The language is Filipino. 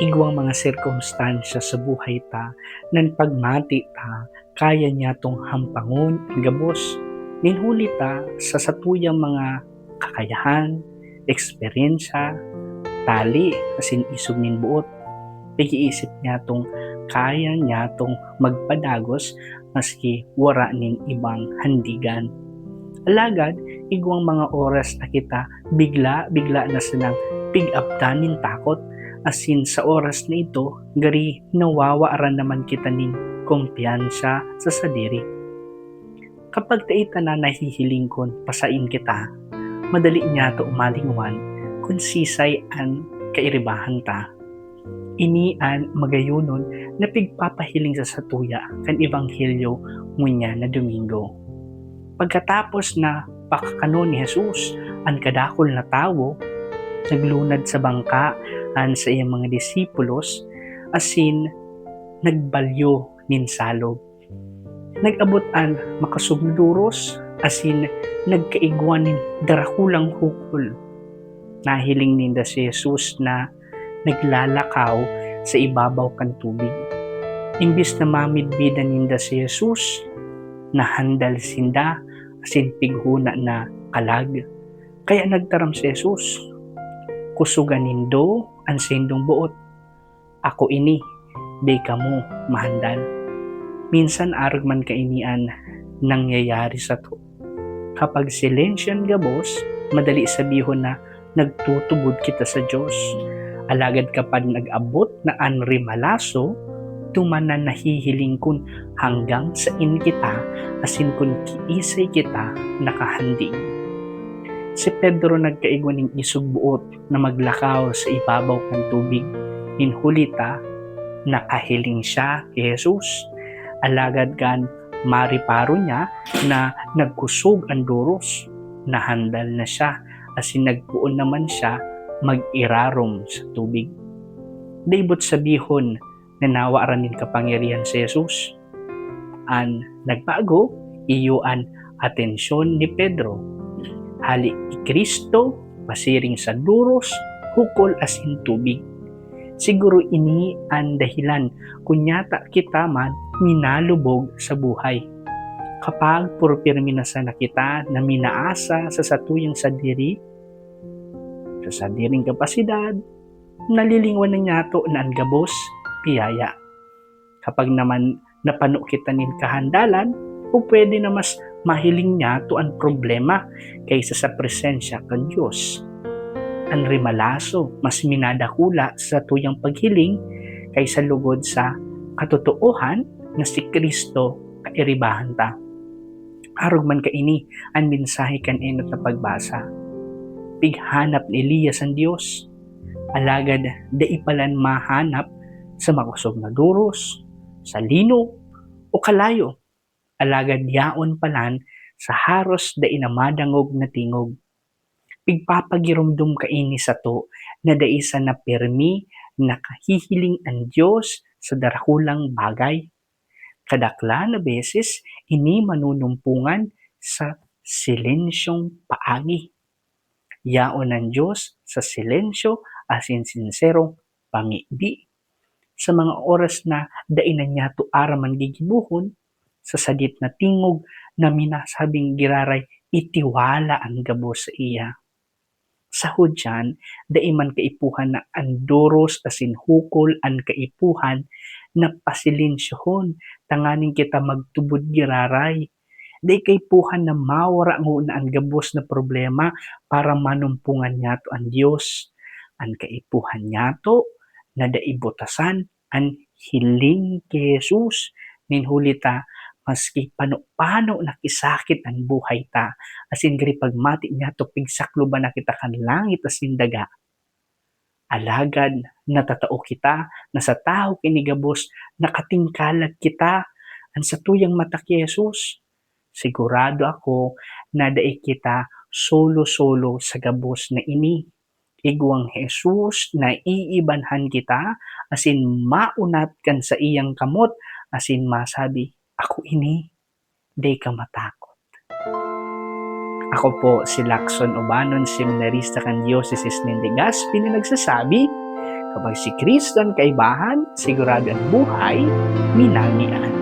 igwang mga sirkumstansya sa buhay ta, nan pagmati ta, kaya niya tong hampangon, gabos, ninhuli ta sa satuyang mga kakayahan, eksperyensya, tali, asin isog nin buot. Pag-iisip niya tong kaya niya tong magpadagos maski wara nin ibang handigan. Alagad, igwang mga oras na kita bigla na silang pig-abdanin takot, asin sa oras na ito, gari nawawaaran naman kita ning kumpiyansa sa sadiri. Kapag taita na nahihiling kon pasain kita, madali niya to umalingwan kung sisay an kairibahan ta. Inian magayunon na pigpapahiling sa satuya kan ebanghelyo ngunya na Domingo. Pagkatapos na pakakano ni Jesus, ang kadakol na tawo, naglunad sa bangka an sa iyang mga disipulos, asin nagbalyo nin salog. Nag-abot an makasugduros, asin nagkaigwan nin darakulang hukol. Nahiling ninda si Jesus na naglalakaw sa ibabaw kan tubig. Imbis na mamidbidan ninda si Jesus, nahandal sinda asin pighuna na kalag. Kaya nagtaram si Jesus, kusugan nindo ang sindong buot. Ako ini, di kamo mahandal. Minsan arag man kainian nangyayari sa to. Kapag silensyan gabos, madali sabihon na nagtutubod kita sa Diyos. Alagad kapag nag-abot na anri malaso, tumanan nahihiling kun hanggang sain kita, asin kun kiisay kita nakahandig. Si Pedro nagkaigwan ng isog buot na maglakaw sa ibabaw ng tubig. Ninhulita, nakahiling siya kay Jesus. Alagad kan mariparo niya na nagkusog ang duros. Nahandal na siya, asin nagpuon naman siya mag-irarom sa tubig. Daibot sabihon na nawaaran nin kapangyarihan si Jesus. An nagbago, iyo an atensyon ni Pedro. Hali ni Kristo, pasiring sa duros, hukol asin tubig. Siguro ini ang dahilan kunyata kita man minalubog sa buhay. Kapag puro pirmi na sana kita na minaasa sa satuyang sadiri, sa sadiring kapasidad, nalilingwan na nyato na ang gabos, piyaya. Kapag naman napano kita nin kahandalan, o pwede na mas mahiling niya to ang problema kaysa sa presensya kan Diyos. Ang rimalaso, mas minadakula sa tuyang paghiling kaysa lugod sa katotoohan na si Kristo kairibahan ta. Arog man kaini ang mensahe kan enot na pagbasa. Pighanap ni Elias ang Diyos, alagad daipalan mahanap sa makusog na duros, sa lino o kalayo. Alagad yaon palan sa haros da inamadangog na tingog. Pigpapagirumdum kaini sa to na daisa na permi nakahihiling ang Diyos sa darakulang bagay. Kadakla na beses ini manunumpungan sa silensyong paagi. Yaon ng Diyos sa silensyo asin sinserong pangibig. Sa mga oras na dainan niya to araman gigibuhon, sa sadit na tingog na minasabing giraray itiwala ang gabos sa iya. Sa hudyan, daiman kaipuhan na andoros asin hukol ang kaipuhan na pasilensyahon, tanganing kita magtubod giraray. Dai kaipuhan na mawara ngo na ang gabos na problema para manumpungan niya to ang Diyos. Ang kaipuhan niya to na daibutasan ang hiling kay Jesus. Ninhulita, maski pano nakisakit ang buhay ta, asin gari pagmati niya to pigsakluban na kita kan langit asin daga. Alagad natatao kita na sa tao kinigabos nakatingkalag kita ang sa tuyang mata kay Jesus. Sigurado ako na dai kita solo-solo sa gabos na ini. Igwang Jesus na iibanhan kita, asin maunat kan sa iyang kamot, asin masabi, ako ini, di ka matakot. Ako po si Lacson Obanon, seminarista kan Diocese ng Legazpi na nagsasabi, Kapag si Kristo ang kaibahan, sigurado ang buhay, minangian.